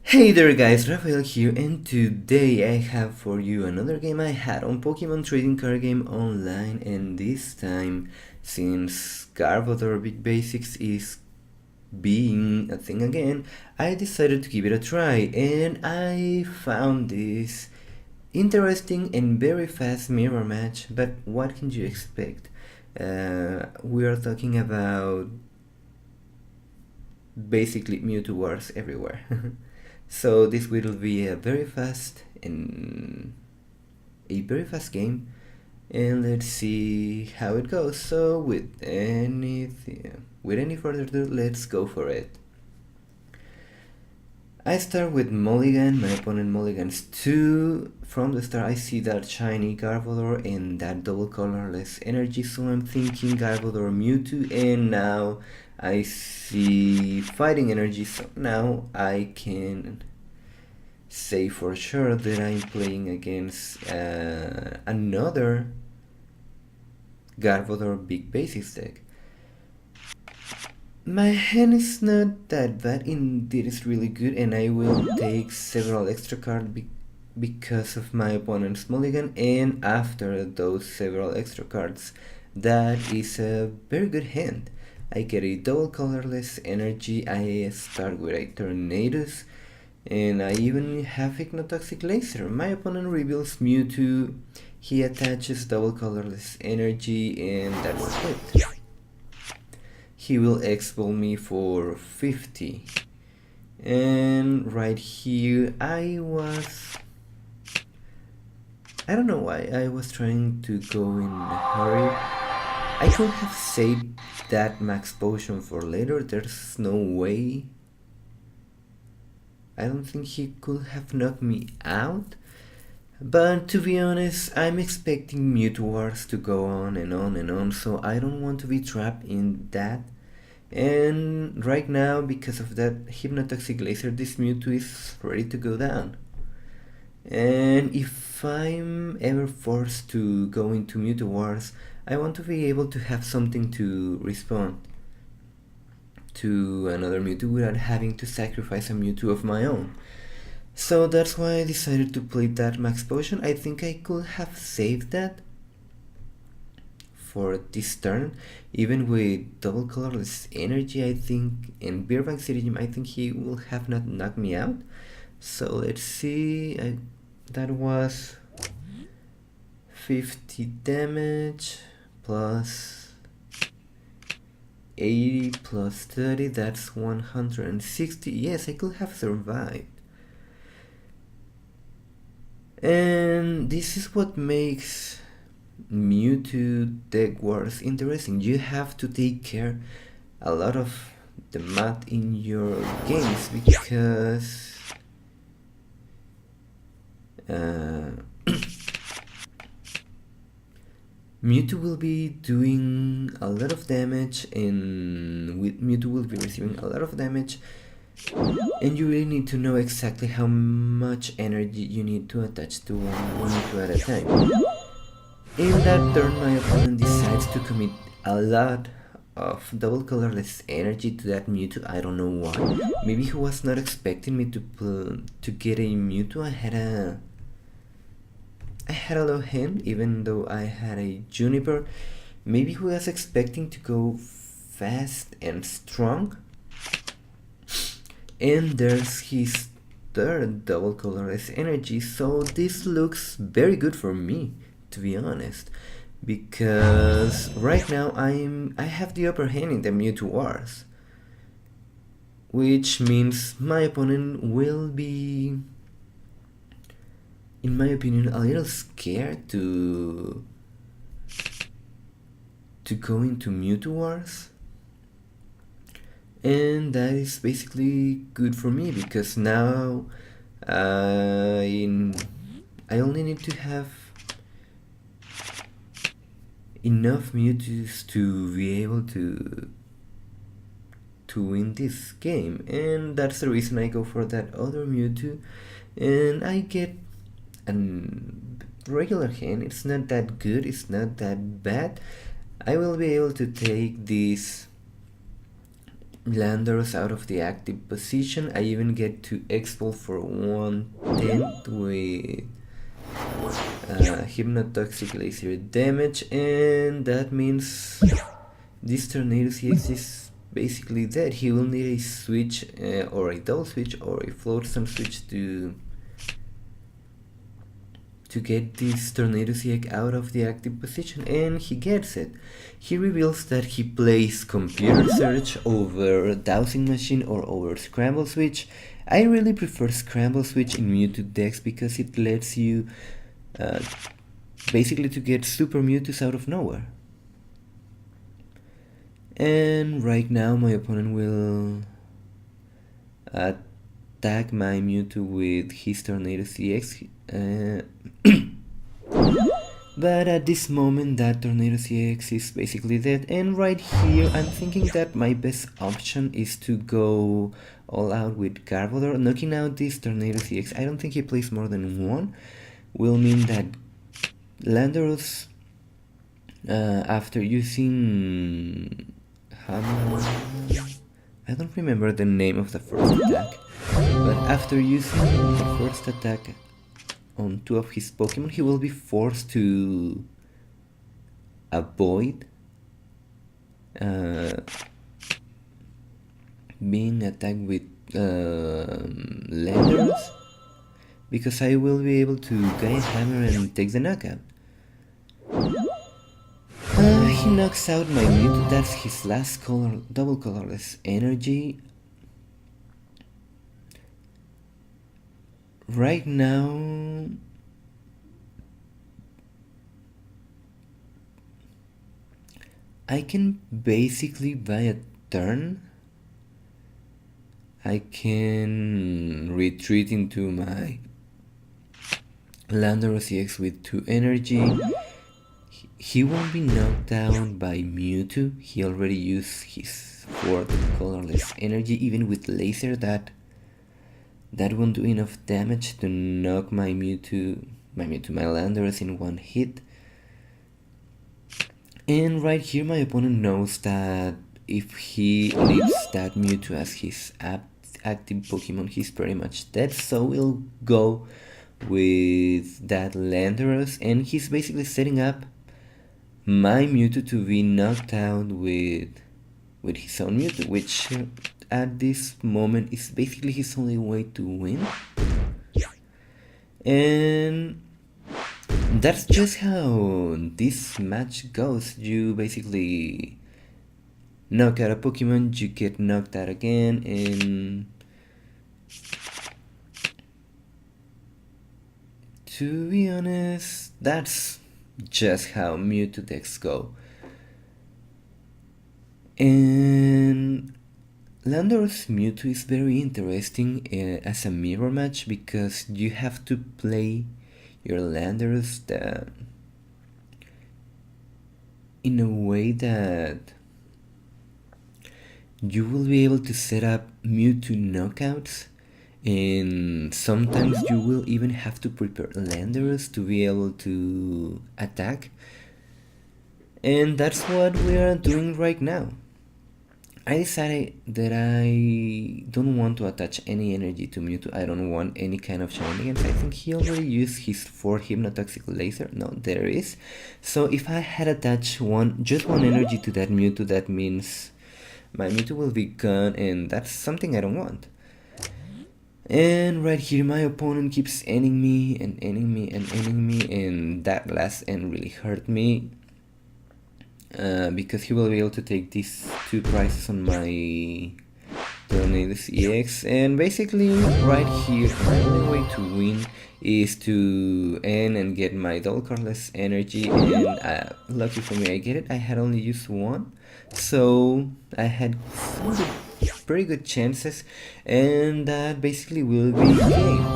Hey there guys, Rafael here, and today I have for you another game I had on Pokemon Trading Card Game Online, and this time, since Garbodor Big Basics is being a thing again, I decided to give it a try, and I found this interesting and very fast mirror match, but what can you expect? We are talking about basically Mewtwo Wars everywhere. So this will be a very fast game, and let's see how it goes. So with any further ado, let's go for it. I start with Mulligan. My opponent mulligans 2. From the start I see that shiny Garbodor and that double colorless energy, so I'm thinking Garbodor Mewtwo, and now I see fighting energy, so now I can say for sure that I'm playing against another Garbodor Big Basics deck. My hand is not that bad, indeed it's really good, and I will take several extra cards because of my opponent's mulligan, and after those several extra cards, that is a very good hand. I get a double colorless energy, I start with a Tornadus, and I even have Hypnotoxic Laser. My opponent reveals Mewtwo, he attaches double colorless energy, and that's it. He will expel me for 50. And right here I don't know why I was trying to go in a hurry. I could have saved that max potion for later, there's no way. I don't think he could have knocked me out. But to be honest, I'm expecting Mewtwo Wars to go on and on and on, so I don't want to be trapped in that. And right now, because of that Hypnotoxic Laser, this Mewtwo is ready to go down. And if I'm ever forced to go into Mewtwo Wars, I want to be able to have something to respond to another Mewtwo without having to sacrifice a Mewtwo of my own. So that's why I decided to play that max potion. I think I could have saved that for this turn, even with double colorless energy. I think in Beerbank City Gym, I think he will have not knocked me out. So let's see, that was 50 damage plus 80 plus 30, that's 160. Yes, I could have survived. And this is what makes Mewtwo deck wars interesting. You have to take care a lot of the math in your games, because Mewtwo will be doing a lot of damage, and Mewtwo will be receiving a lot of damage, and you really need to know exactly how much energy you need to attach to one Mewtwo at a time. In that turn, my opponent decides to commit a lot of double colorless energy to that Mewtwo. I don't know why. Maybe he was not expecting me to get a Mewtwo. I had a low hand, even though I had a Juniper. Maybe he was expecting to go fast and strong. And there's his third double colorless energy, so this looks very good for me, to be honest, because right now I have the upper hand in the Mewtwo Wars, which means my opponent will be, in my opinion, a little scared to go into Mewtwo Wars. And that is basically good for me, because now I only need to have enough Mewtwo's to be able to win this game, and that's the reason I go for that other Mewtwo, and I get a regular hand. It's not that good, it's not that bad. I will be able to take this Landers out of the active position. I even get to expel for 1/10 with Hypnotoxic Laser damage, and that means this Tornado CX is basically dead. He will need a switch or a double switch or a float stone switch to get this Tornado CX out of the active position, and he gets it. He reveals that he plays Computer Search over Dowsing Machine or over Scramble Switch. I really prefer Scramble Switch in Mewtwo decks because it lets you basically to get Super Mewtwo's out of nowhere. And right now my opponent will attack my Mewtwo with his Tornado CX. But at this moment that Tornado CX is basically dead, and right here I'm thinking that my best option is to go all out with Garbodor. Knocking out this Tornado CX, I don't think he plays more than one, will mean that Landorus, after using I don't remember the name of the first attack, but after using the first attack on 2 of his Pokemon, he will be forced to avoid being attacked with Landorus, because I will be able to Gaia Hammer and take the knockout. He knocks out my Mewtwo. That's his last double colorless energy. Right now, I can basically buy a turn. I can retreat into my Landorus EX with 2 energy. He won't be knocked down by Mewtwo. He already used his 4th colorless energy. Even with laser, that won't do enough damage to knock my Landorus in one hit. And right here my opponent knows that if he leaves that Mewtwo as his active Pokemon, he's pretty much dead. So we'll go with that Landorus, and he's basically setting up my Mewtwo to be knocked out with his own Mewtwo, which at this moment is basically his only way to win. And that's just how this match goes. You basically knock out a Pokemon, you get knocked out again, and to be honest, that's just how Mewtwo decks go. And Landorus Mewtwo is very interesting as a mirror match, because you have to play your Landorus in a way that you will be able to set up Mewtwo knockouts, and sometimes you will even have to prepare Landorus to be able to attack. And that's what we are doing right now. I decided that I don't want to attach any energy to Mewtwo. I don't want any kind of shenanigans. I think he already used his 4 Hypnotoxic Laser. No, there is. So if I had attached just one energy to that Mewtwo, that means my Mewtwo will be gone, and that's something I don't want. And right here my opponent keeps ending me and ending me and ending me, and that last end really hurt me. Because he will be able to take these 2 prizes on my Tornado EX, and basically right here my only way to win is to end and get my double cardless energy, and lucky for me I get it. I had only used 1, so I had pretty good chances, and that basically will be the game.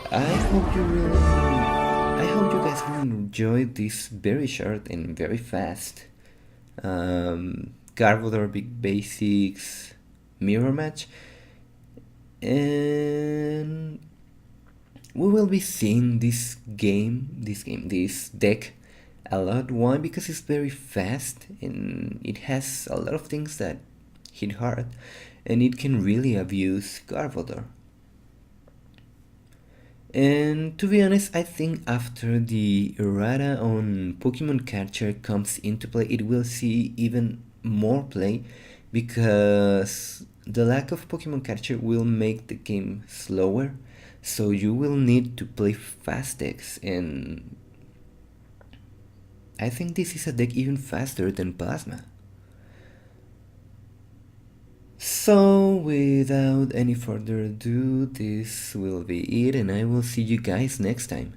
I hope you guys will enjoy this very short and very fast Garbodor Big Basics mirror match, and we will be seeing this deck a lot. Why? Because it's very fast and it has a lot of things that hit hard, and it can really abuse Garbodor. And to be honest, I think after the errata on Pokemon Catcher comes into play, it will see even more play, because the lack of Pokemon Catcher will make the game slower, so you will need to play fast decks, and I think this is a deck even faster than Plasma. So, without any further ado, this will be it, and I will see you guys next time.